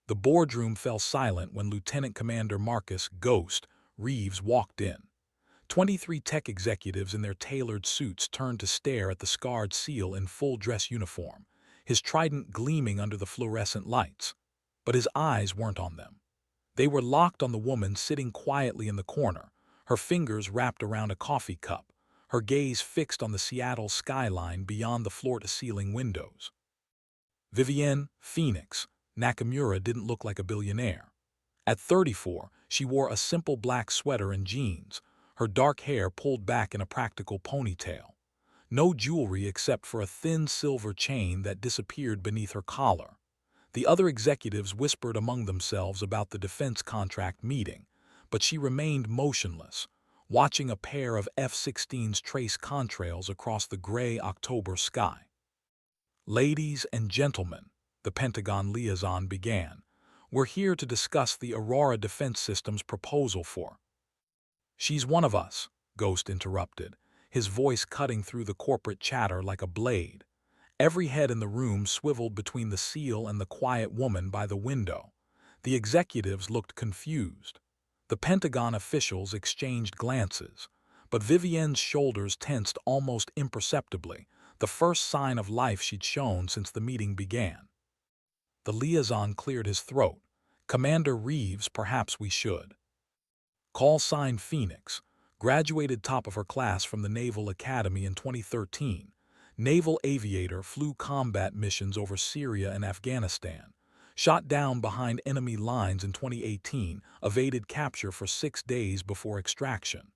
The boardroom fell silent when Lieutenant Commander Marcus "Ghost" Reeves walked in. 23 tech executives in their tailored suits turned to stare at the scarred SEAL in full dress uniform, his trident gleaming under the fluorescent lights. But his eyes weren't on them. They were locked on the woman sitting quietly in the corner, her fingers wrapped around a coffee cup, her gaze fixed on the Seattle skyline beyond the floor-to-ceiling windows. Vivienne Phoenix Nakamura didn't look like a billionaire. At 34, she wore a simple black sweater and jeans, her dark hair pulled back in a practical ponytail. No jewelry except for a thin silver chain that disappeared beneath her collar. The other executives whispered among themselves about the defense contract meeting, but she remained motionless, watching a pair of F-16s trace contrails across the gray October sky. "Ladies and gentlemen," the Pentagon liaison began, "we're here to discuss the Aurora Defense System's proposal for—" "She's one of us," Ghost interrupted, his voice cutting through the corporate chatter like a blade. Every head in the room swiveled between the SEAL and the quiet woman by the window. The executives looked confused. The Pentagon officials exchanged glances, but Vivienne's shoulders tensed almost imperceptibly, the first sign of life she'd shown since the meeting began. The liaison cleared his throat. "Commander Reeves, perhaps we should." Call sign Phoenix, graduated top of her class from the Naval Academy in 2013. Naval aviator, flew combat missions over Syria and Afghanistan. Shot down behind enemy lines in 2018, evaded capture for 6 days before extraction.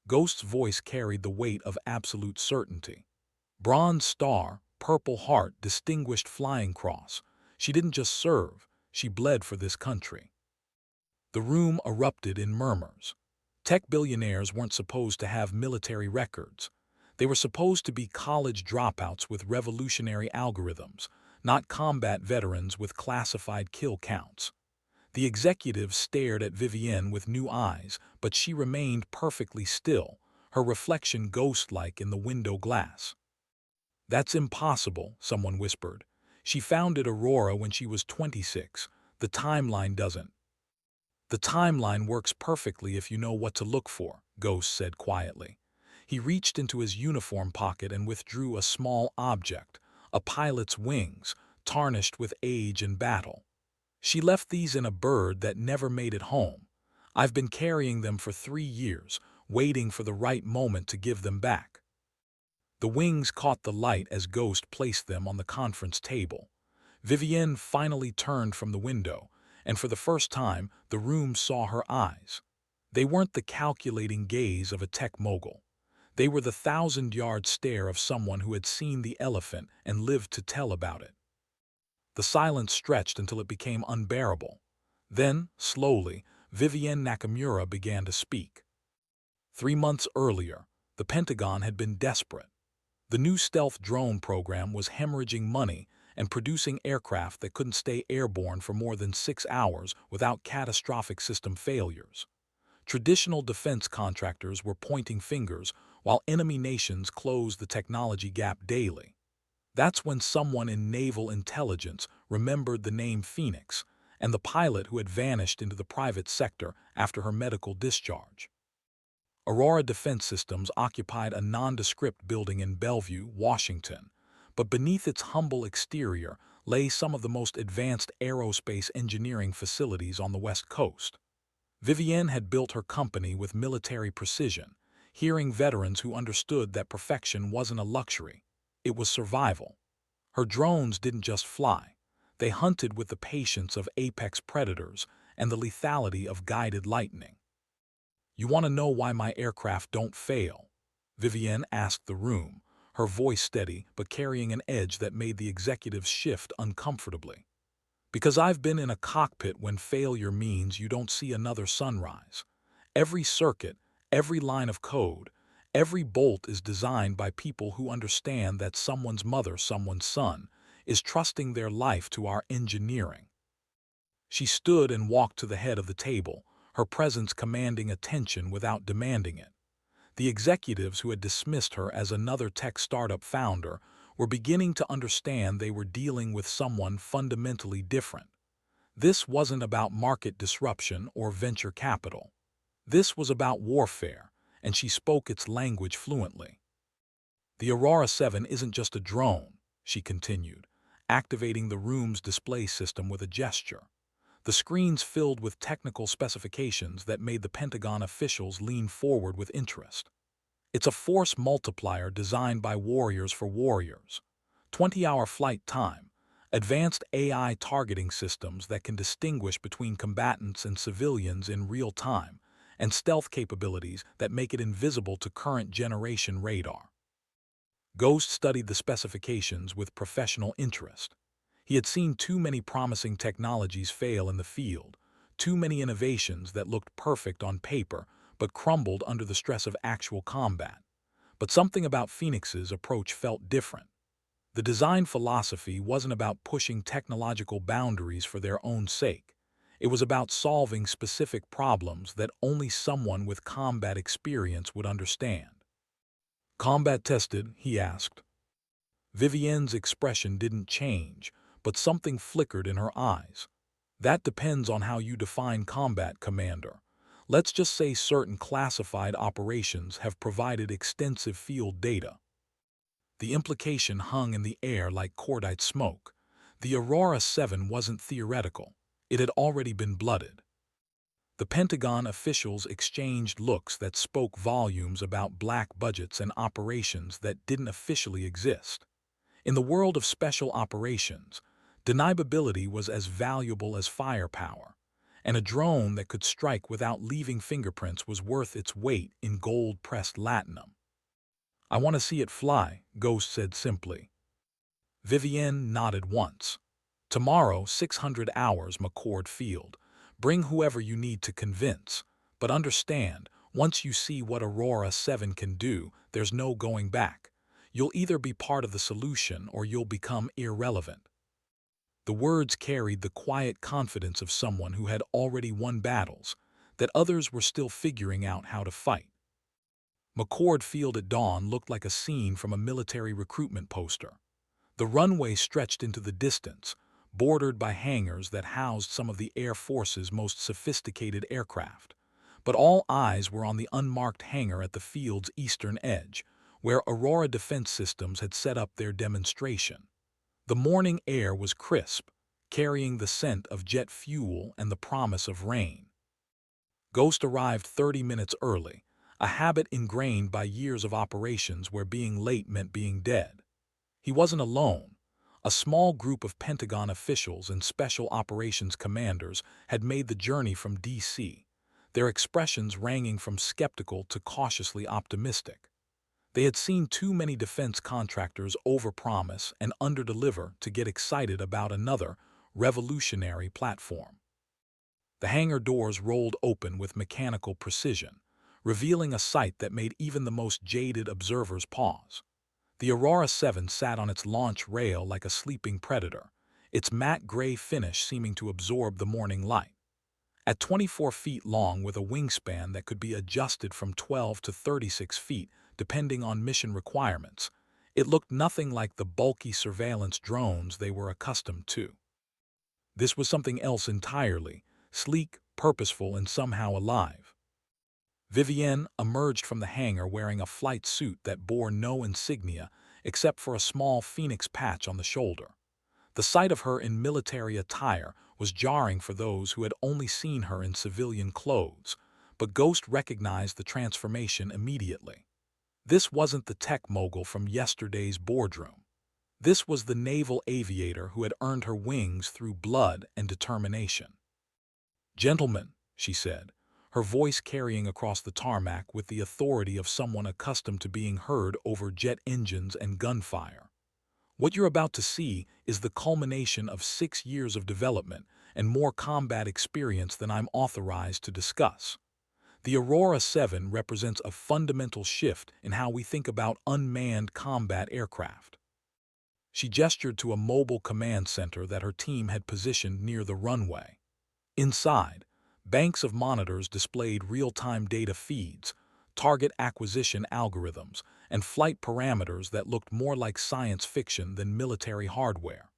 Ghost's voice carried the weight of absolute certainty. Bronze Star, Purple Heart, Distinguished Flying Cross. She didn't just serve, she bled for this country. The room erupted in murmurs. Tech billionaires weren't supposed to have military records. They were supposed to be college dropouts with revolutionary algorithms, not combat veterans with classified kill counts. The executives stared at Vivienne with new eyes, but she remained perfectly still, her reflection ghost-like in the window glass. "That's impossible," someone whispered. "She founded Aurora when she was 26. The timeline doesn't." "The timeline works perfectly if you know what to look for," Ghost said quietly. He reached into his uniform pocket and withdrew a small object, a pilot's wings, tarnished with age and battle. "She left these in a bird that never made it home. I've been carrying them for 3 years, waiting for the right moment to give them back." The wings caught the light as Ghost placed them on the conference table. Vivienne finally turned from the window, and for the first time, the room saw her eyes. They weren't the calculating gaze of a tech mogul. They were the 1,000-yard stare of someone who had seen the elephant and lived to tell about it. The silence stretched until it became unbearable. Then, slowly, Vivienne Nakamura began to speak. 3 months earlier, the Pentagon had been desperate. The new stealth drone program was hemorrhaging money and producing aircraft that couldn't stay airborne for more than 6 hours without catastrophic system failures. Traditional defense contractors were pointing fingers while enemy nations closed the technology gap daily. That's when someone in naval intelligence remembered the name Phoenix and the pilot who had vanished into the private sector after her medical discharge. Aurora Defense Systems occupied a nondescript building in Bellevue, Washington, but beneath its humble exterior lay some of the most advanced aerospace engineering facilities on the West Coast. Vivienne had built her company with military precision, hearing veterans who understood that perfection wasn't a luxury, it was survival. Her drones didn't just fly, they hunted with the patience of apex predators and the lethality of guided lightning. "You want to know why my aircraft don't fail?" Vivienne asked the room, her voice steady but carrying an edge that made the executives shift uncomfortably. "Because I've been in a cockpit when failure means you don't see another sunrise. Every circuit, every line of code, every bolt is designed by people who understand that someone's mother, someone's son, is trusting their life to our engineering." She stood and walked to the head of the table, her presence commanding attention without demanding it. The executives who had dismissed her as another tech startup founder were beginning to understand they were dealing with someone fundamentally different. This wasn't about market disruption or venture capital. This was about warfare, and she spoke its language fluently. The Aurora 7 isn't just a drone, she continued, activating the room's display system with a gesture. The screens filled with technical specifications that made the Pentagon officials lean forward with interest. It's a force multiplier designed by warriors for warriors. 20-hour flight time, advanced AI targeting systems that can distinguish between combatants and civilians in real time, and stealth capabilities that make it invisible to current generation radar. Ghost studied the specifications with professional interest. He had seen too many promising technologies fail in the field, too many innovations that looked perfect on paper but crumbled under the stress of actual combat. But something about Phoenix's approach felt different. The design philosophy wasn't about pushing technological boundaries for their own sake. It was about solving specific problems that only someone with combat experience would understand. "Combat tested?" he asked. Vivienne's expression didn't change, but something flickered in her eyes. "That depends on how you define combat, Commander. Let's just say certain classified operations have provided extensive field data." The implication hung in the air like cordite smoke. The Aurora 7 wasn't theoretical. It had already been blooded. The Pentagon officials exchanged looks that spoke volumes about black budgets and operations that didn't officially exist. In the world of special operations, deniability was as valuable as firepower, and a drone that could strike without leaving fingerprints was worth its weight in gold-pressed latinum. "I want to see it fly," Ghost said simply. Vivienne nodded once. "Tomorrow, 600 hours, McCord Field. Bring whoever you need to convince. But understand, once you see what Aurora 7 can do, there's no going back. You'll either be part of the solution or you'll become irrelevant." The words carried the quiet confidence of someone who had already won battles that others were still figuring out how to fight. McCord Field at dawn looked like a scene from a military recruitment poster. The runway stretched into the distance, bordered by hangars that housed some of the Air Force's most sophisticated aircraft. But all eyes were on the unmarked hangar at the field's eastern edge, where Aurora Defense Systems had set up their demonstration. The morning air was crisp, carrying the scent of jet fuel and the promise of rain. Ghost arrived 30 minutes early, a habit ingrained by years of operations where being late meant being dead. He wasn't alone. A small group of Pentagon officials and special operations commanders had made the journey from D.C., their expressions ranging from skeptical to cautiously optimistic. They had seen too many defense contractors overpromise and underdeliver to get excited about another revolutionary platform. The hangar doors rolled open with mechanical precision, revealing a sight that made even the most jaded observers pause. The Aurora 7 sat on its launch rail like a sleeping predator, its matte gray finish seeming to absorb the morning light. At 24 feet long with a wingspan that could be adjusted from 12 to 36 feet depending on mission requirements, it looked nothing like the bulky surveillance drones they were accustomed to. This was something else entirely, sleek, purposeful, and somehow alive. Vivienne emerged from the hangar wearing a flight suit that bore no insignia except for a small Phoenix patch on the shoulder. The sight of her in military attire was jarring for those who had only seen her in civilian clothes, but Ghost recognized the transformation immediately. This wasn't the tech mogul from yesterday's boardroom. This was the naval aviator who had earned her wings through blood and determination. "Gentlemen," she said, her voice carrying across the tarmac with the authority of someone accustomed to being heard over jet engines and gunfire. "What you're about to see is the culmination of 6 years of development and more combat experience than I'm authorized to discuss. The Aurora 7 represents a fundamental shift in how we think about unmanned combat aircraft." She gestured to a mobile command center that her team had positioned near the runway. Inside, banks of monitors displayed real-time data feeds, target acquisition algorithms, and flight parameters that looked more like science fiction than military hardware.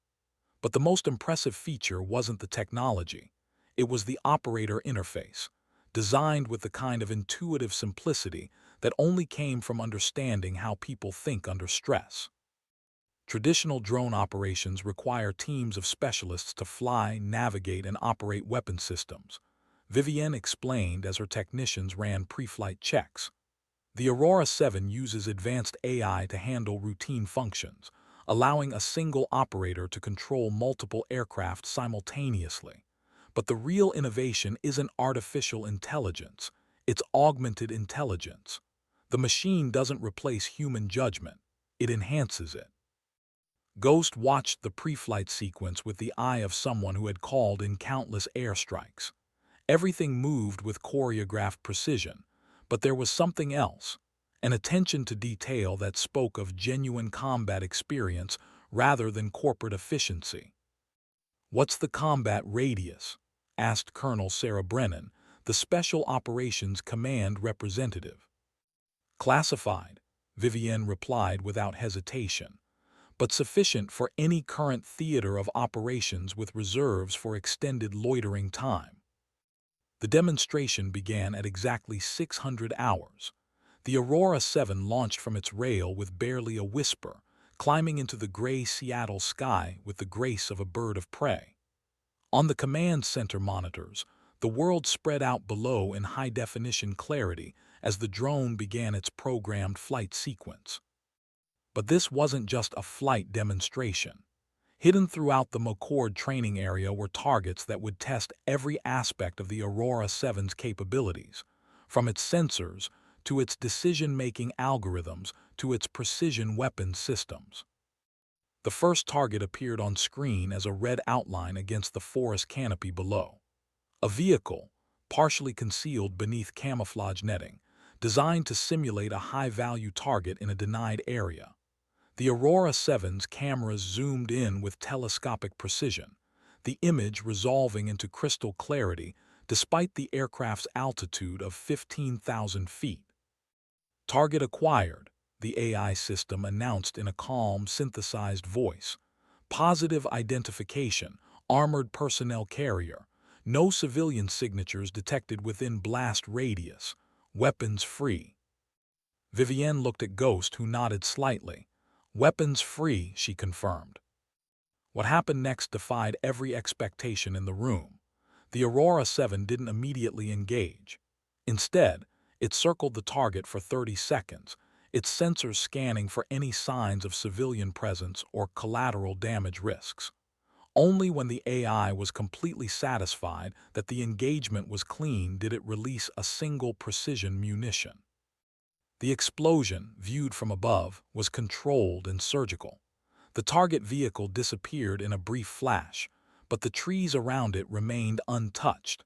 But the most impressive feature wasn't the technology. It was the operator interface, designed with the kind of intuitive simplicity that only came from understanding how people think under stress. Traditional drone operations require teams of specialists to fly, navigate, and operate weapon systems. Vivienne explained as her technicians ran pre-flight checks. The Aurora 7 uses advanced AI to handle routine functions, allowing a single operator to control multiple aircraft simultaneously. But the real innovation isn't artificial intelligence, it's augmented intelligence. The machine doesn't replace human judgment, it enhances it. Ghost watched the pre-flight sequence with the eye of someone who had called in countless airstrikes. Everything moved with choreographed precision, but there was something else, an attention to detail that spoke of genuine combat experience rather than corporate efficiency. "What's the combat radius?" asked Colonel Sarah Brennan, the Special Operations Command representative. "Classified," Vivienne replied without hesitation, "but sufficient for any current theater of operations with reserves for extended loitering time." The demonstration began at exactly 600 hours. The Aurora 7 launched from its rail with barely a whisper, climbing into the gray Seattle sky with the grace of a bird of prey. On the command center monitors, the world spread out below in high-definition clarity as the drone began its programmed flight sequence. But this wasn't just a flight demonstration. Hidden throughout the McCord training area were targets that would test every aspect of the Aurora 7's capabilities, from its sensors to its decision-making algorithms to its precision weapons systems. The first target appeared on screen as a red outline against the forest canopy below. A vehicle, partially concealed beneath camouflage netting, designed to simulate a high-value target in a denied area. The Aurora 7's cameras zoomed in with telescopic precision, the image resolving into crystal clarity despite the aircraft's altitude of 15,000 feet. "Target acquired," the AI system announced in a calm, synthesized voice. "Positive identification, armored personnel carrier. No civilian signatures detected within blast radius. Weapons free." Vivienne looked at Ghost, who nodded slightly. "Weapons free," she confirmed. What happened next defied every expectation in the room. The Aurora 7 didn't immediately engage. Instead, it circled the target for 30 seconds, its sensors scanning for any signs of civilian presence or collateral damage risks. Only when the AI was completely satisfied that the engagement was clean did it release a single precision munition. The explosion, viewed from above, was controlled and surgical. The target vehicle disappeared in a brief flash, but the trees around it remained untouched.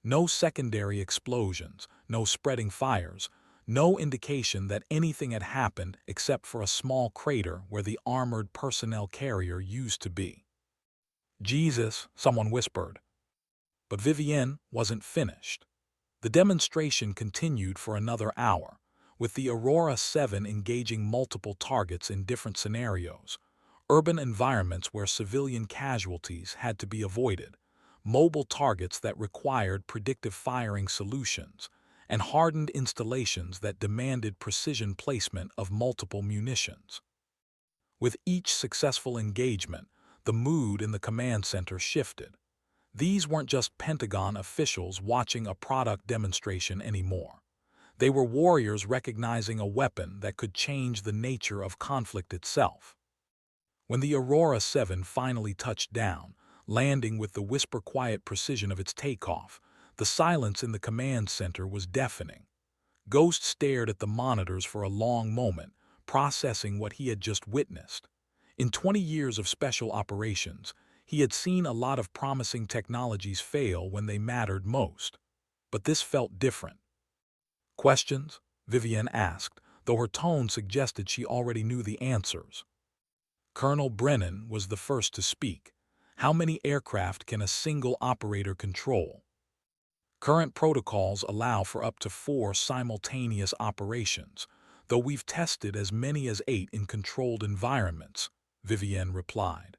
No secondary explosions, no spreading fires, no indication that anything had happened except for a small crater where the armored personnel carrier used to be. "Jesus," someone whispered. But Vivienne wasn't finished. The demonstration continued for another hour, with the Aurora 7 engaging multiple targets in different scenarios: urban environments where civilian casualties had to be avoided, mobile targets that required predictive firing solutions, and hardened installations that demanded precision placement of multiple munitions. With each successful engagement, the mood in the command center shifted. These weren't just Pentagon officials watching a product demonstration anymore. They were warriors recognizing a weapon that could change the nature of conflict itself. When the Aurora 7 finally touched down, landing with the whisper-quiet precision of its takeoff, the silence in the command center was deafening. Ghost stared at the monitors for a long moment, processing what he had just witnessed. In 20 years of special operations, he had seen a lot of promising technologies fail when they mattered most. But this felt different. "Questions?" Vivienne asked, though her tone suggested she already knew the answers. Colonel Brennan was the first to speak. "How many aircraft can a single operator control?" "Current protocols allow for up to 4 simultaneous operations, though we've tested as many as 8 in controlled environments," Vivienne replied.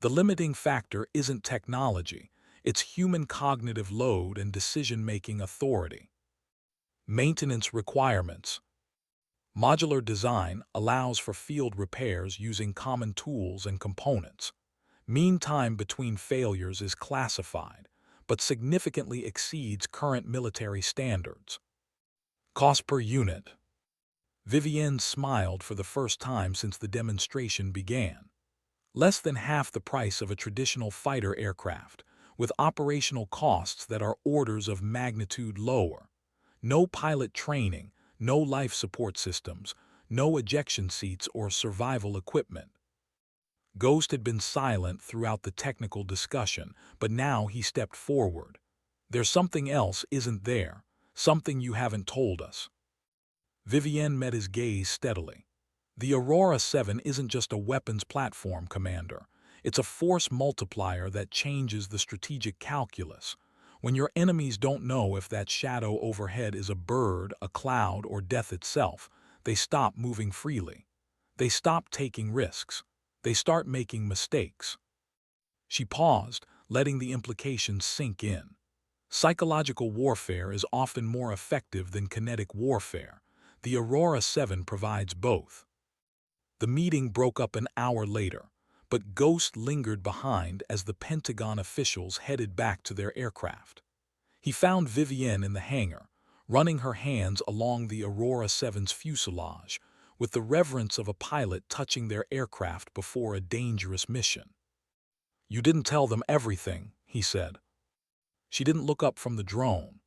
The limiting factor isn't technology, it's human cognitive load and decision-making authority. Maintenance requirements. Modular design allows for field repairs using common tools and components. Mean time between failures is classified, but significantly exceeds current military standards. Cost per unit. Vivienne smiled for the first time since the demonstration began. Less than half the price of a traditional fighter aircraft, with operational costs that are orders of magnitude lower. No pilot training, no life support systems, no ejection seats or survival equipment. Ghost had been silent throughout the technical discussion, but now he stepped forward. There's something else, isn't there? Something you haven't told us. Vivienne met his gaze steadily. The Aurora 7 isn't just a weapons platform, Commander. It's a force multiplier that changes the strategic calculus. When your enemies don't know if that shadow overhead is a bird, a cloud, or death itself, they stop moving freely. They stop taking risks. They start making mistakes. She paused, letting the implications sink in. Psychological warfare is often more effective than kinetic warfare. The Aurora 7 provides both. The meeting broke up an hour later, but Ghost lingered behind as the Pentagon officials headed back to their aircraft. He found Vivienne in the hangar, running her hands along the Aurora 7's fuselage, with the reverence of a pilot touching their aircraft before a dangerous mission. "You didn't tell them everything," he said. She didn't look up from the drone.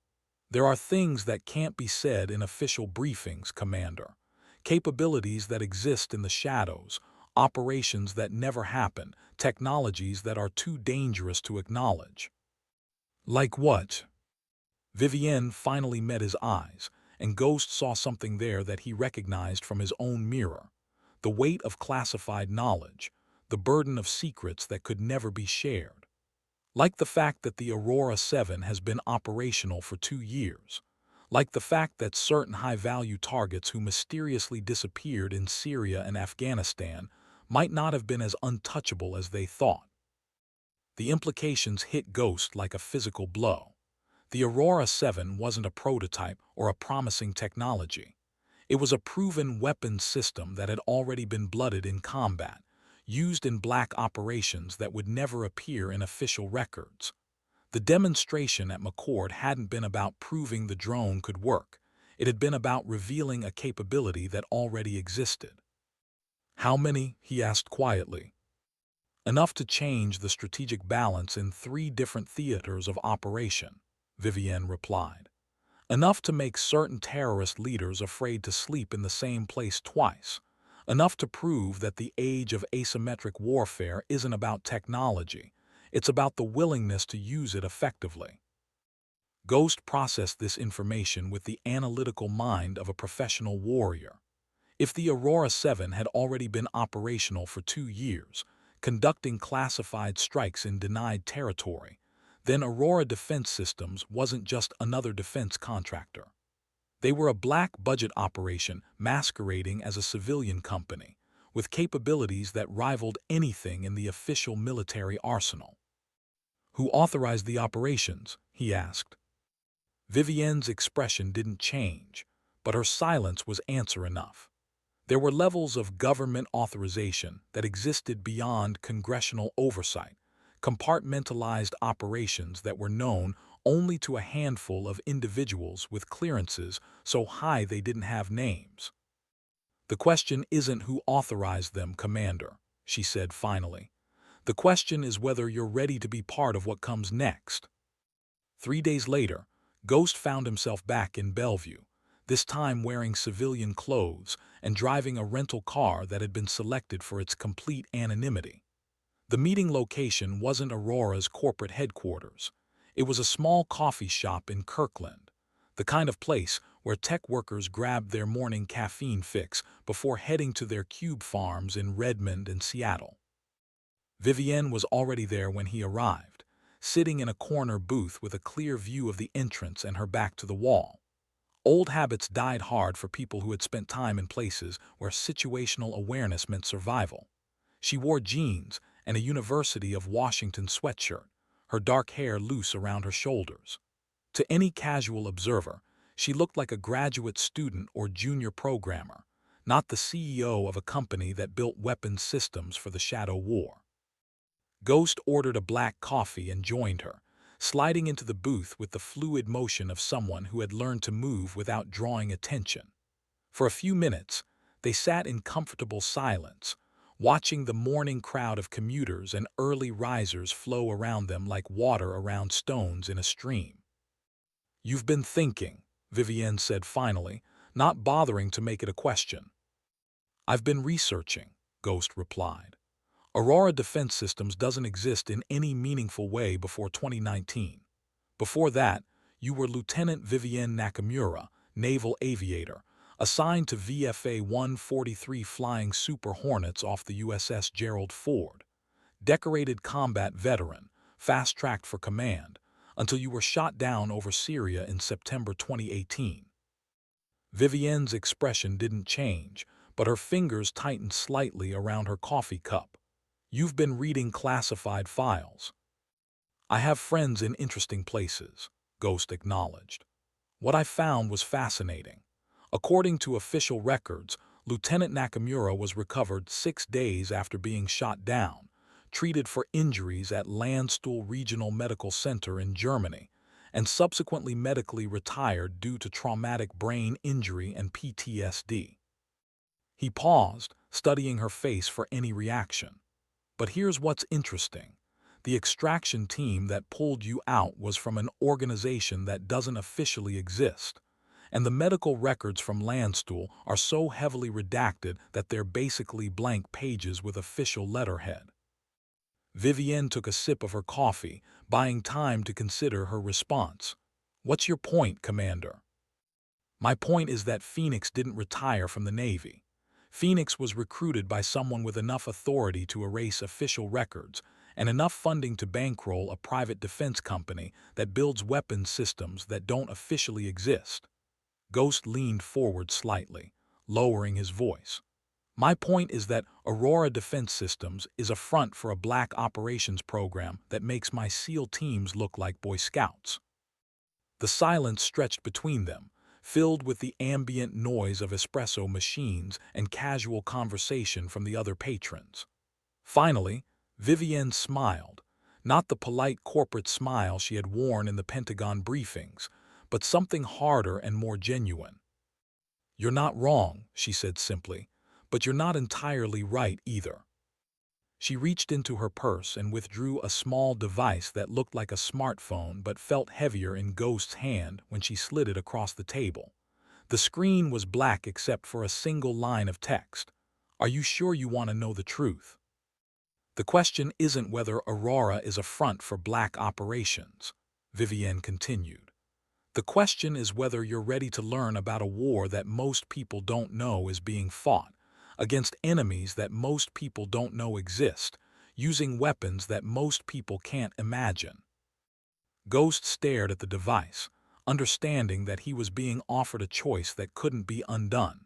"There are things that can't be said in official briefings, Commander. Capabilities that exist in the shadows, operations that never happen, technologies that are too dangerous to acknowledge." "Like what?" Vivienne finally met his eyes, and Ghost saw something there that he recognized from his own mirror. The weight of classified knowledge, the burden of secrets that could never be shared. Like the fact that the Aurora 7 has been operational for 2 years. Like the fact that certain high-value targets who mysteriously disappeared in Syria and Afghanistan might not have been as untouchable as they thought. The implications hit Ghost like a physical blow. The Aurora 7 wasn't a prototype or a promising technology. It was a proven weapons system that had already been blooded in combat, used in black operations that would never appear in official records. The demonstration at McCord hadn't been about proving the drone could work. It had been about revealing a capability that already existed. "How many?" he asked quietly. "Enough to change the strategic balance in 3 different theaters of operation," Vivienne replied. "Enough to make certain terrorist leaders afraid to sleep in the same place twice. Enough to prove that the age of asymmetric warfare isn't about technology. It's about the willingness to use it effectively." Ghost processed this information with the analytical mind of a professional warrior. If the Aurora 7 had already been operational for 2 years, conducting classified strikes in denied territory, then Aurora Defense Systems wasn't just another defense contractor. They were a black-budget operation masquerading as a civilian company, with capabilities that rivaled anything in the official military arsenal. "Who authorized the operations?" he asked. Vivienne's expression didn't change, but her silence was answer enough. There were levels of government authorization that existed beyond congressional oversight, compartmentalized operations that were known only to a handful of individuals with clearances so high they didn't have names. "The question isn't who authorized them, Commander," she said finally. "The question is whether you're ready to be part of what comes next." 3 days later, Ghost found himself back in Bellevue, this time wearing civilian clothes and driving a rental car that had been selected for its complete anonymity. The meeting location wasn't Aurora's corporate headquarters. It was a small coffee shop in Kirkland, the kind of place where tech workers grabbed their morning caffeine fix before heading to their cube farms in Redmond and Seattle. Vivienne was already there when he arrived, sitting in a corner booth with a clear view of the entrance and her back to the wall. Old habits died hard for people who had spent time in places where situational awareness meant survival. She wore jeans, and a University of Washington sweatshirt, her dark hair loose around her shoulders. To any casual observer, she looked like a graduate student or junior programmer, not the CEO of a company that built weapons systems for the Shadow War. Ghost ordered a black coffee and joined her, sliding into the booth with the fluid motion of someone who had learned to move without drawing attention. For a few minutes, they sat in comfortable silence, watching the morning crowd of commuters and early risers flow around them like water around stones in a stream. "You've been thinking," Vivienne said finally, not bothering to make it a question. "I've been researching," Ghost replied. "Aurora Defense Systems doesn't exist in any meaningful way before 2019. Before that, you were Lieutenant Vivienne Nakamura, naval aviator, assigned to VFA 143 flying Super Hornets off the USS Gerald Ford. Decorated combat veteran, fast-tracked for command, until you were shot down over Syria in September 2018. Vivienne's expression didn't change, but her fingers tightened slightly around her coffee cup. "You've been reading classified files." "I have friends in interesting places," Ghost acknowledged. "What I found was fascinating. According to official records, Lieutenant Nakamura was recovered 6 days after being shot down, treated for injuries at Landstuhl Regional Medical Center in Germany, and subsequently medically retired due to traumatic brain injury and PTSD. He paused, studying her face for any reaction. "But here's what's interesting. The extraction team that pulled you out was from an organization that doesn't officially exist, and the medical records from Landstuhl are so heavily redacted that they're basically blank pages with official letterhead." Vivienne took a sip of her coffee, buying time to consider her response. "What's your point, Commander?" "My point is that Phoenix didn't retire from the Navy. Phoenix was recruited by someone with enough authority to erase official records and enough funding to bankroll a private defense company that builds weapons systems that don't officially exist." Ghost leaned forward slightly, lowering his voice. "My point is that Aurora Defense Systems is a front for a black operations program that makes my SEAL teams look like Boy Scouts." The silence stretched between them, filled with the ambient noise of espresso machines and casual conversation from the other patrons. Finally, Vivienne smiled, not the polite corporate smile she had worn in the Pentagon briefings, but something harder and more genuine. "You're not wrong," she said simply, "but you're not entirely right either." She reached into her purse and withdrew a small device that looked like a smartphone but felt heavier in Ghost's hand when she slid it across the table. The screen was black except for a single line of text. "Are you sure you want to know the truth? The question isn't whether Aurora is a front for black operations," Vivienne continued. "The question is whether you're ready to learn about a war that most people don't know is being fought, against enemies that most people don't know exist, using weapons that most people can't imagine." Ghost stared at the device, understanding that he was being offered a choice that couldn't be undone.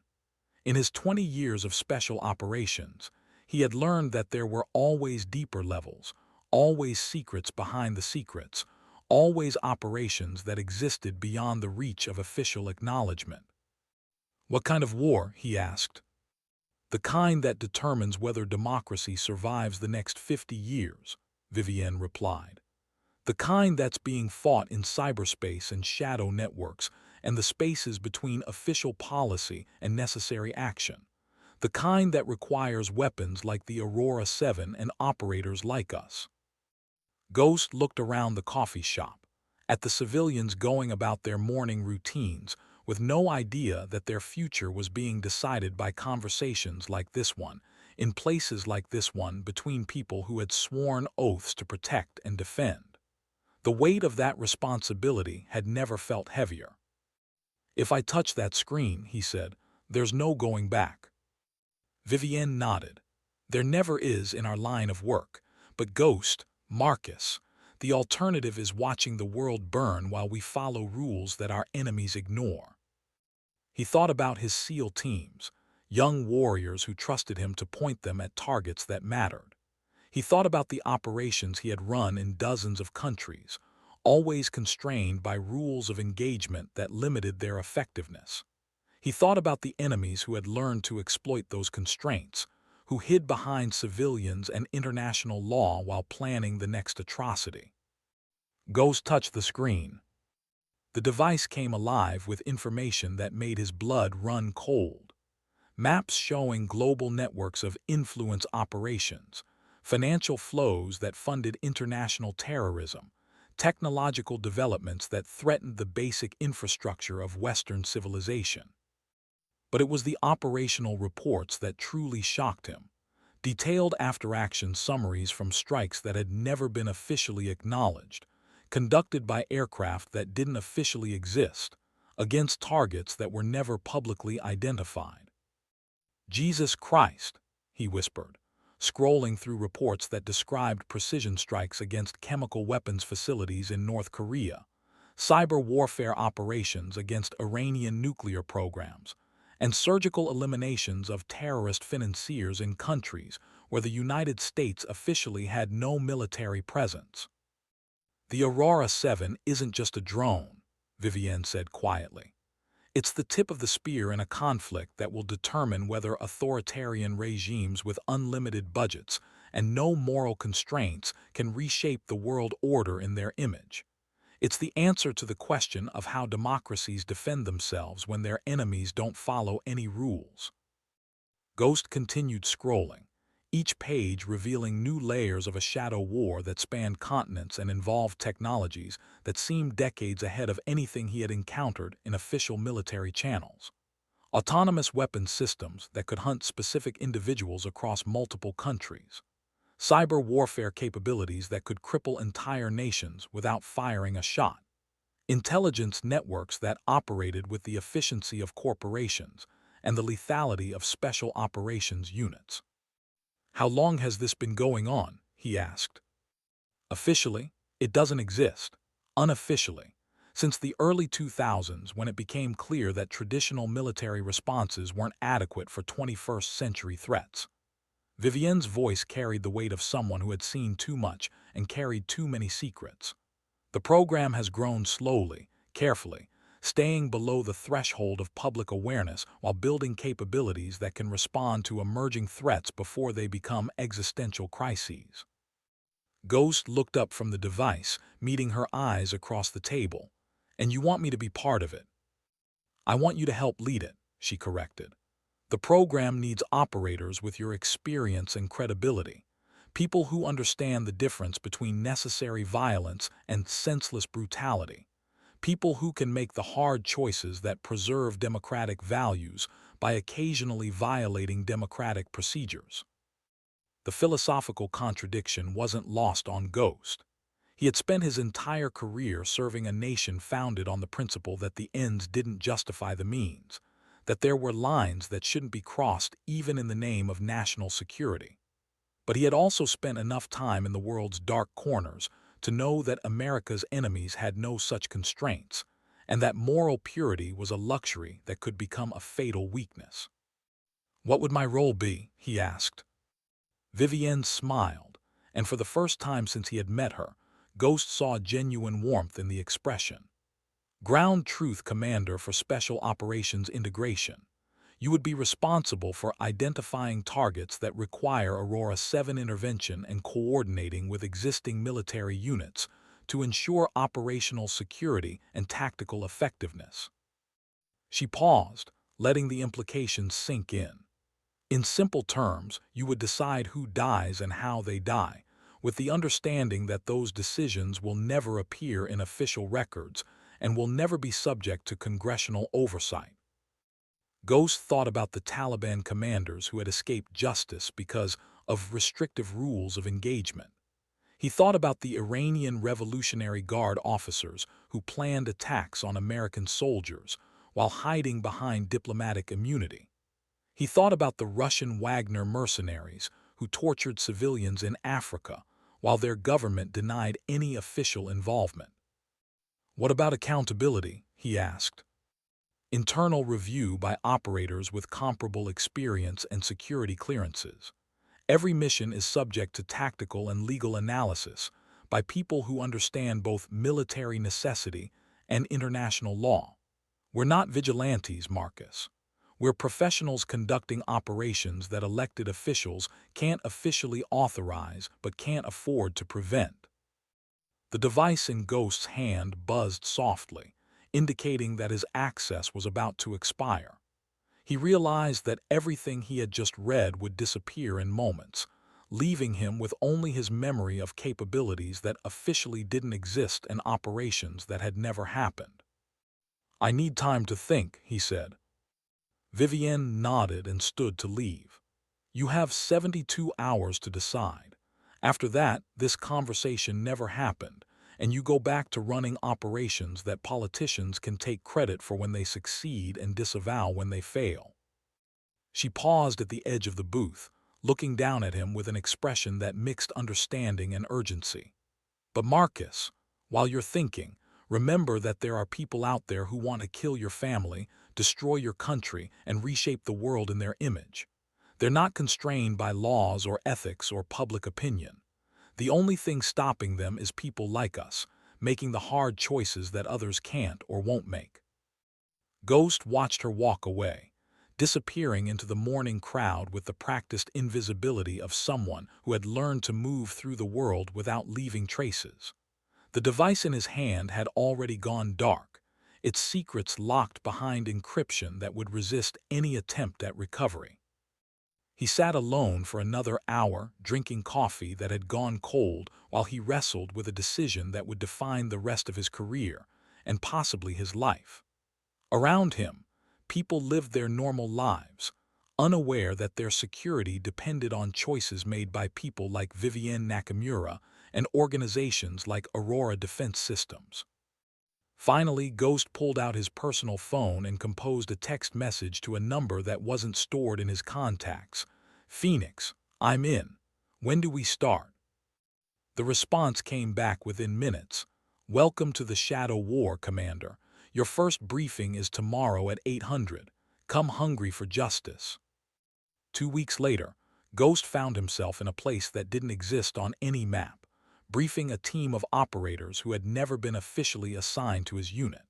In his 20 years of special operations, he had learned that there were always deeper levels, always secrets behind the secrets, always operations that existed beyond the reach of official acknowledgement. "What kind of war?" he asked. "The kind that determines whether democracy survives the next 50 years, Vivienne replied. "The kind that's being fought in cyberspace and shadow networks and the spaces between official policy and necessary action. The kind that requires weapons like the Aurora 7 and operators like us." Ghost looked around the coffee shop, at the civilians going about their morning routines, with no idea that their future was being decided by conversations like this one, in places like this one between people who had sworn oaths to protect and defend. The weight of that responsibility had never felt heavier. "If I touch that screen," he said, "there's no going back." Vivienne nodded. "There never is in our line of work, but Ghost, Marcus, the alternative is watching the world burn while we follow rules that our enemies ignore." He thought about his SEAL teams, young warriors who trusted him to point them at targets that mattered. He thought about the operations he had run in dozens of countries, always constrained by rules of engagement that limited their effectiveness. He thought about the enemies who had learned to exploit those constraints, who hid behind civilians and international law while planning the next atrocity. Ghost touched the screen. The device came alive with information that made his blood run cold. Maps showing global networks of influence operations, financial flows that funded international terrorism, technological developments that threatened the basic infrastructure of Western civilization. But it was the operational reports that truly shocked him. Detailed after-action summaries from strikes that had never been officially acknowledged, conducted by aircraft that didn't officially exist, against targets that were never publicly identified. "Jesus Christ," he whispered, scrolling through reports that described precision strikes against chemical weapons facilities in North Korea, cyber warfare operations against Iranian nuclear programs, and surgical eliminations of terrorist financiers in countries where the United States officially had no military presence. "The Aurora 7 isn't just a drone," Vivienne said quietly. "It's the tip of the spear in a conflict that will determine whether authoritarian regimes with unlimited budgets and no moral constraints can reshape the world order in their image. It's the answer to the question of how democracies defend themselves when their enemies don't follow any rules." Ghost continued scrolling, each page revealing new layers of a shadow war that spanned continents and involved technologies that seemed decades ahead of anything he had encountered in official military channels. Autonomous weapons systems that could hunt specific individuals across multiple countries. Cyber warfare capabilities that could cripple entire nations without firing a shot. Intelligence networks that operated with the efficiency of corporations and the lethality of special operations units. "How long has this been going on?" he asked. "Officially, it doesn't exist. Unofficially, since the early 2000s when it became clear that traditional military responses weren't adequate for 21st century threats." Vivienne's voice carried the weight of someone who had seen too much and carried too many secrets. "The program has grown slowly, carefully, staying below the threshold of public awareness while building capabilities that can respond to emerging threats before they become existential crises." Ghost looked up from the device, meeting her eyes across the table. "And you want me to be part of it?" "I want you to help lead it," she corrected. "The program needs operators with your experience and credibility, people who understand the difference between necessary violence and senseless brutality, people who can make the hard choices that preserve democratic values by occasionally violating democratic procedures." The philosophical contradiction wasn't lost on Ghost. He had spent his entire career serving a nation founded on the principle that the ends didn't justify the means, that there were lines that shouldn't be crossed even in the name of national security. But he had also spent enough time in the world's dark corners to know that America's enemies had no such constraints, and that moral purity was a luxury that could become a fatal weakness. "What would my role be?" he asked. Vivienne smiled, and for the first time since he had met her, Ghost saw genuine warmth in the expression. "Ground Truth Commander for Special Operations Integration. You would be responsible for identifying targets that require Aurora 7 intervention and coordinating with existing military units to ensure operational security and tactical effectiveness." She paused, letting the implications sink in. "In simple terms, you would decide who dies and how they die, with the understanding that those decisions will never appear in official records and will never be subject to congressional oversight." Ghost thought about the Taliban commanders who had escaped justice because of restrictive rules of engagement. He thought about the Iranian Revolutionary Guard officers who planned attacks on American soldiers while hiding behind diplomatic immunity. He thought about the Russian Wagner mercenaries who tortured civilians in Africa while their government denied any official involvement. "What about accountability?" he asked. "Internal review by operators with comparable experience and security clearances. Every mission is subject to tactical and legal analysis by people who understand both military necessity and international law. We're not vigilantes, Marcus. We're professionals conducting operations that elected officials can't officially authorize but can't afford to prevent. The device in Ghost's hand buzzed softly, indicating that his access was about to expire. He realized that everything he had just read would disappear in moments, leaving him with only his memory of capabilities that officially didn't exist and operations that had never happened. "I need time to think," he said. Vivienne nodded and stood to leave. "You have 72 hours to decide. After that, this conversation never happened, and you go back to running operations that politicians can take credit for when they succeed and disavow when they fail." She paused at the edge of the booth, looking down at him with an expression that mixed understanding and urgency. "But Marcus, while you're thinking, remember that there are people out there who want to kill your family, destroy your country, and reshape the world in their image. They're not constrained by laws or ethics or public opinion. The only thing stopping them is people like us, making the hard choices that others can't or won't make." Ghost watched her walk away, disappearing into the morning crowd with the practiced invisibility of someone who had learned to move through the world without leaving traces. The device in his hand had already gone dark, its secrets locked behind encryption that would resist any attempt at recovery. He sat alone for another hour, drinking coffee that had gone cold while he wrestled with a decision that would define the rest of his career and possibly his life. Around him, people lived their normal lives, unaware that their security depended on choices made by people like Vivienne Nakamura and organizations like Aurora Defense Systems. Finally, Ghost pulled out his personal phone and composed a text message to a number that wasn't stored in his contacts. "Phoenix, I'm in. When do we start?" The response came back within minutes. "Welcome to the Shadow War, Commander. Your first briefing is tomorrow at 800. Come hungry for justice." 2 weeks later, Ghost found himself in a place that didn't exist on any map, briefing a team of operators who had never been officially assigned to his unit.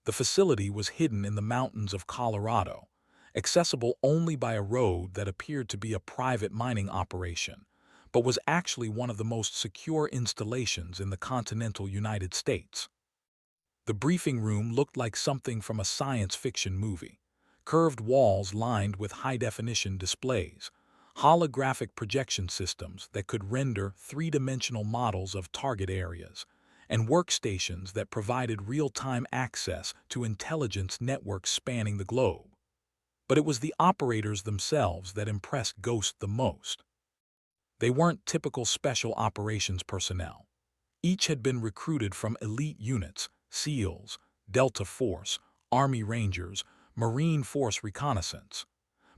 The facility was hidden in the mountains of Colorado, accessible only by a road that appeared to be a private mining operation, but was actually one of the most secure installations in the continental United States. The briefing room looked like something from a science fiction movie. Curved walls lined with high-definition displays, holographic projection systems that could render three-dimensional models of target areas, and workstations that provided real-time access to intelligence networks spanning the globe. But it was the operators themselves that impressed Ghost the most. They weren't typical special operations personnel. Each had been recruited from elite units: SEALs, Delta Force, Army Rangers, Marine Force Reconnaissance.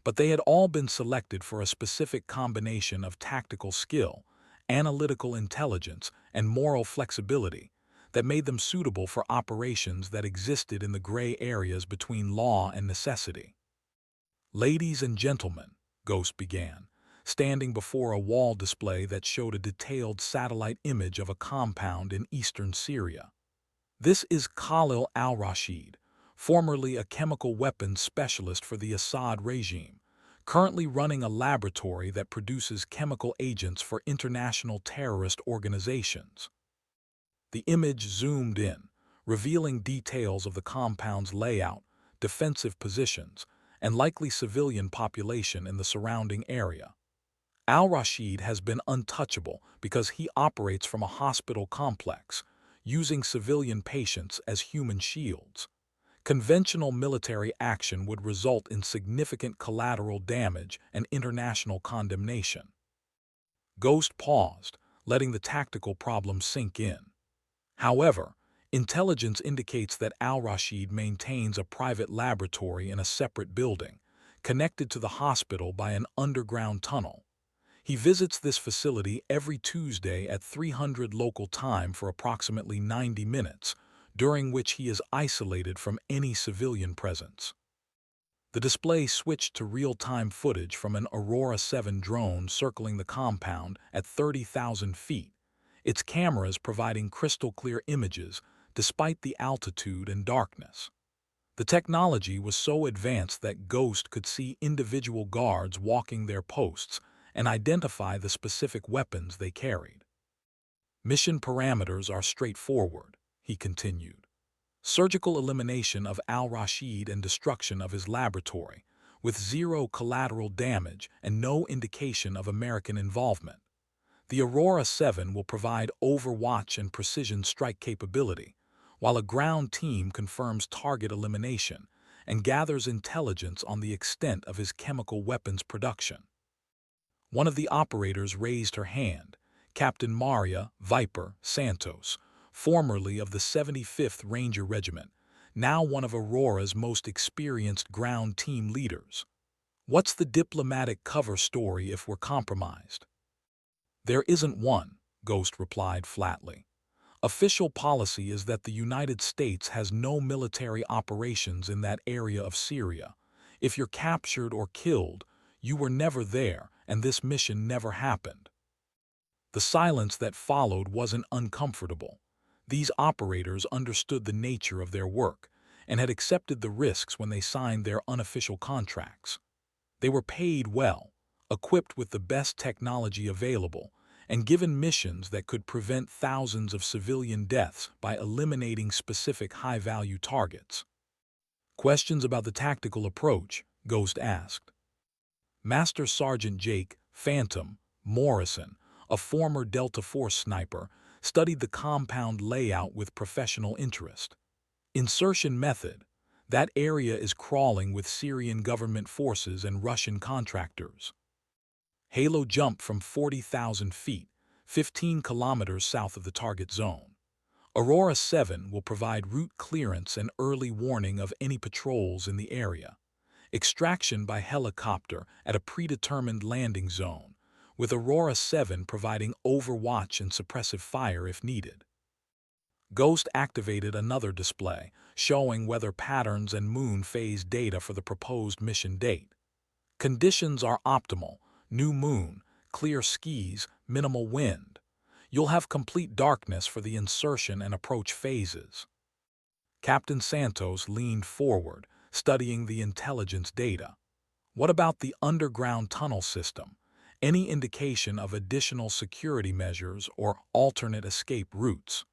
But they had all been selected for a specific combination of tactical skill, analytical intelligence, and moral flexibility that made them suitable for operations that existed in the gray areas between law and necessity. "Ladies and gentlemen," Ghost began, standing before a wall display that showed a detailed satellite image of a compound in eastern Syria. "This is Khalil al-Rashid, formerly a chemical weapons specialist for the Assad regime, currently running a laboratory that produces chemical agents for international terrorist organizations." The image zoomed in, revealing details of the compound's layout, defensive positions, and likely civilian population in the surrounding area. Al-Rashid has been untouchable because he operates from a hospital complex, using civilian patients as human shields. Conventional military action would result in significant collateral damage and international condemnation. Ghost paused, letting the tactical problem sink in. However, intelligence indicates that Al-Rashid maintains a private laboratory in a separate building, connected to the hospital by an underground tunnel. He visits this facility every Tuesday at 300 local time for approximately 90 minutes, during which he is isolated from any civilian presence. The display switched to real-time footage from an Aurora 7 drone circling the compound at 30,000 feet, its cameras providing crystal-clear images despite the altitude and darkness. The technology was so advanced that Ghost could see individual guards walking their posts and identify the specific weapons they carried. Mission parameters are straightforward, he continued. Surgical elimination of al-Rashid and destruction of his laboratory, with zero collateral damage and no indication of American involvement. The Aurora 7 will provide overwatch and precision strike capability, while a ground team confirms target elimination and gathers intelligence on the extent of his chemical weapons production. One of the operators raised her hand, Captain Maria Viper Santos, formerly of the 75th Ranger Regiment, now one of Aurora's most experienced ground team leaders. What's the diplomatic cover story if we're compromised? There isn't one, Ghost replied flatly. Official policy is that the United States has no military operations in that area of Syria. If you're captured or killed, you were never there, and this mission never happened. The silence that followed wasn't uncomfortable. These operators understood the nature of their work and had accepted the risks when they signed their unofficial contracts. They were paid well, equipped with the best technology available, and given missions that could prevent thousands of civilian deaths by eliminating specific high-value targets. Questions about the tactical approach, Ghost asked. Master Sergeant Jake Phantom Morrison, a former Delta Force sniper, studied the compound layout with professional interest. Insertion method. That area is crawling with Syrian government forces and Russian contractors. Halo jump from 40,000 feet, 15 kilometers south of the target zone. Aurora 7 will provide route clearance and early warning of any patrols in the area. Extraction by helicopter at a predetermined landing zone, with Aurora 7 providing overwatch and suppressive fire if needed. Ghost activated another display, showing weather patterns and moon phase data for the proposed mission date. Conditions are optimal: new moon, clear skies, minimal wind. You'll have complete darkness for the insertion and approach phases. Captain Santos leaned forward, studying the intelligence data. What about the underground tunnel system? Any indication of additional security measures or alternate escape routes?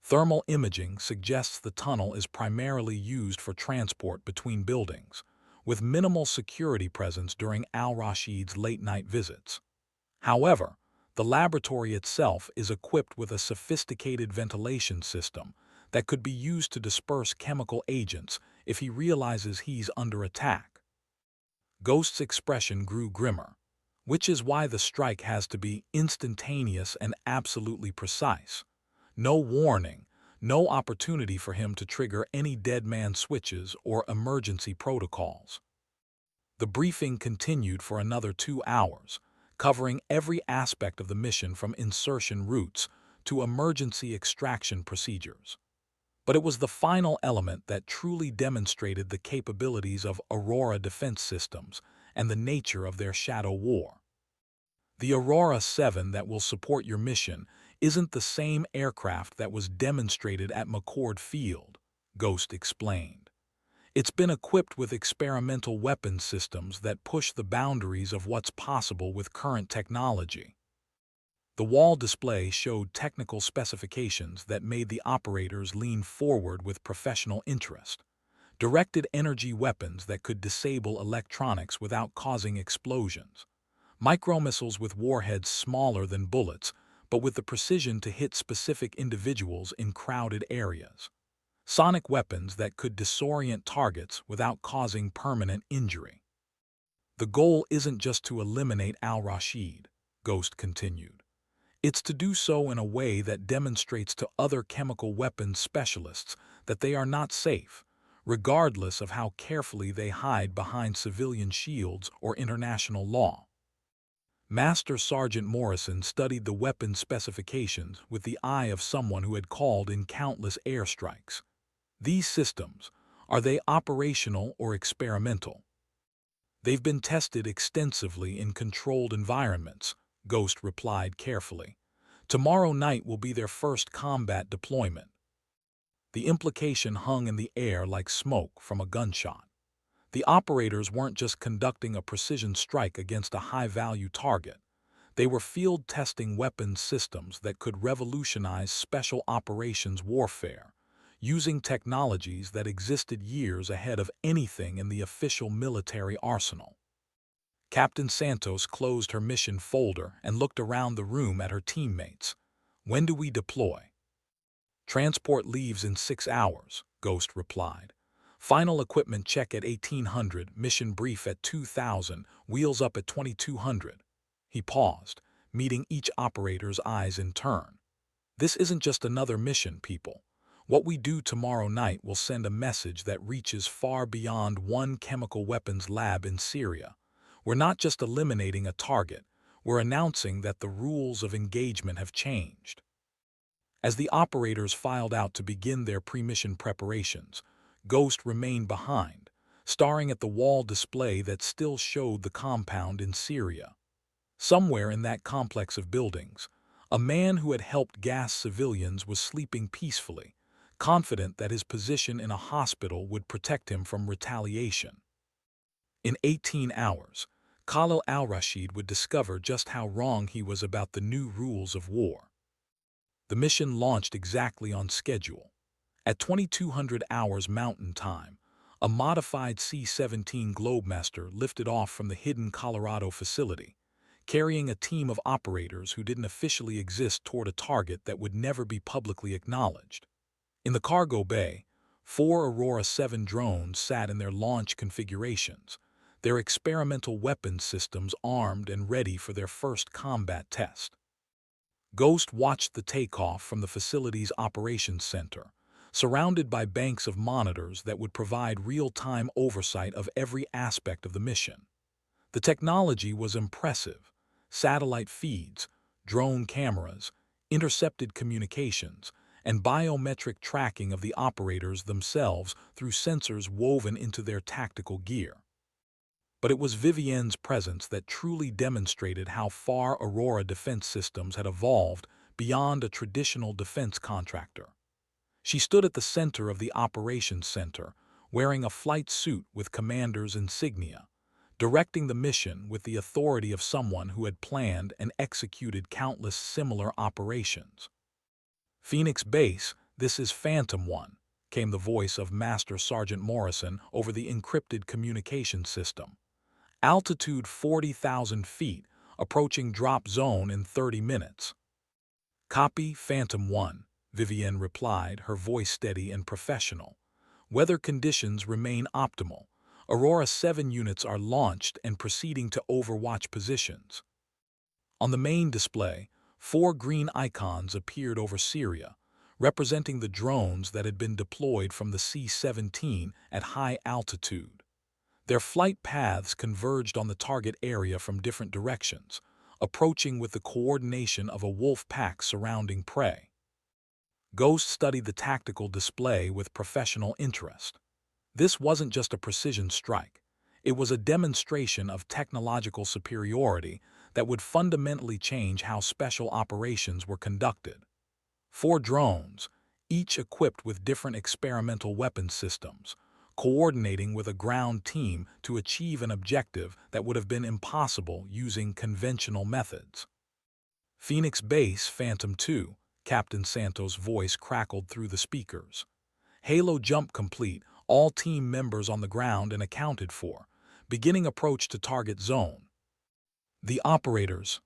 Thermal imaging suggests the tunnel is primarily used for transport between buildings, with minimal security presence during al-Rashid's late-night visits. However, the laboratory itself is equipped with a sophisticated ventilation system that could be used to disperse chemical agents if he realizes he's under attack. Ghost's expression grew grimmer, which is why the strike has to be instantaneous and absolutely precise. No warning, no opportunity for him to trigger any dead man switches or emergency protocols. The briefing continued for another 2 hours, covering every aspect of the mission from insertion routes to emergency extraction procedures. But it was the final element that truly demonstrated the capabilities of Aurora defense systems and the nature of their shadow war. The Aurora 7 that will support your mission isn't the same aircraft that was demonstrated at McCord Field, Ghost explained. It's been equipped with experimental weapons systems that push the boundaries of what's possible with current technology. The wall display showed technical specifications that made the operators lean forward with professional interest. Directed energy weapons that could disable electronics without causing explosions. Micromissiles with warheads smaller than bullets, but with the precision to hit specific individuals in crowded areas. Sonic weapons that could disorient targets without causing permanent injury. The goal isn't just to eliminate al-Rashid, Ghost continued. It's to do so in a way that demonstrates to other chemical weapons specialists that they are not safe, regardless of how carefully they hide behind civilian shields or international law. Master Sergeant Morrison studied the weapon specifications with the eye of someone who had called in countless airstrikes. These systems, Are they operational or experimental? They've been tested extensively in controlled environments, Ghost replied carefully. Tomorrow night will be their first combat deployment. The implication hung in the air like smoke from a gunshot. The operators weren't just conducting a precision strike against a high-value target. They were field-testing weapons systems that could revolutionize special operations warfare, using technologies that existed years ahead of anything in the official military arsenal. Captain Santos closed her mission folder and looked around the room at her teammates. When do we deploy? Transport leaves in 6 hours, Ghost replied. Final equipment check at 1800, mission brief at 2000, wheels up at 2200. He paused, meeting each operator's eyes in turn. This isn't just another mission, people. What we do tomorrow night will send a message that reaches far beyond one chemical weapons lab in Syria. We're not just eliminating a target, we're announcing that the rules of engagement have changed. As the operators filed out to begin their pre-mission preparations, Ghost remained behind, staring at the wall display that still showed the compound in Syria. Somewhere in that complex of buildings, a man who had helped gas civilians was sleeping peacefully, confident that his position in a hospital would protect him from retaliation. In 18 hours, Khalil al-Rashid would discover just how wrong he was about the new rules of war. The mission launched exactly on schedule. At 2200 hours Mountain Time, a modified C-17 Globemaster lifted off from the hidden Colorado facility, carrying a team of operators who didn't officially exist toward a target that would never be publicly acknowledged. In the cargo bay, 4 Aurora 7 drones sat in their launch configurations, their experimental weapons systems armed and ready for their first combat test. Ghost watched the takeoff from the facility's operations center, surrounded by banks of monitors that would provide real-time oversight of every aspect of the mission. The technology was impressive: satellite feeds, drone cameras, intercepted communications, and biometric tracking of the operators themselves through sensors woven into their tactical gear. But it was Vivienne's presence that truly demonstrated how far Aurora Defense Systems had evolved beyond a traditional defense contractor. She stood at the center of the operations center, wearing a flight suit with commander's insignia, directing the mission with the authority of someone who had planned and executed countless similar operations. "Phoenix Base, this is Phantom One," came the voice of Master Sergeant Morrison over the encrypted communication system. "Altitude 40,000 feet, approaching drop zone in 30 minutes. "Copy, Phantom One," Vivienne replied, her voice steady and professional. "Weather conditions remain optimal. Aurora 7 units are launched and proceeding to overwatch positions." On the main display, 4 green icons appeared over Syria, representing the drones that had been deployed from the C-17 at high altitude. Their flight paths converged on the target area from different directions, approaching with the coordination of a wolf pack surrounding prey. Ghost studied the tactical display with professional interest. This wasn't just a precision strike. It was a demonstration of technological superiority that would fundamentally change how special operations were conducted. 4 drones, each equipped with different experimental weapons systems, coordinating with a ground team to achieve an objective that would have been impossible using conventional methods. "Phoenix Base, Phantom 2, Captain Santos' voice crackled through the speakers. "Halo jump complete, all team members on the ground and accounted for. Beginning approach to target zone." The operators,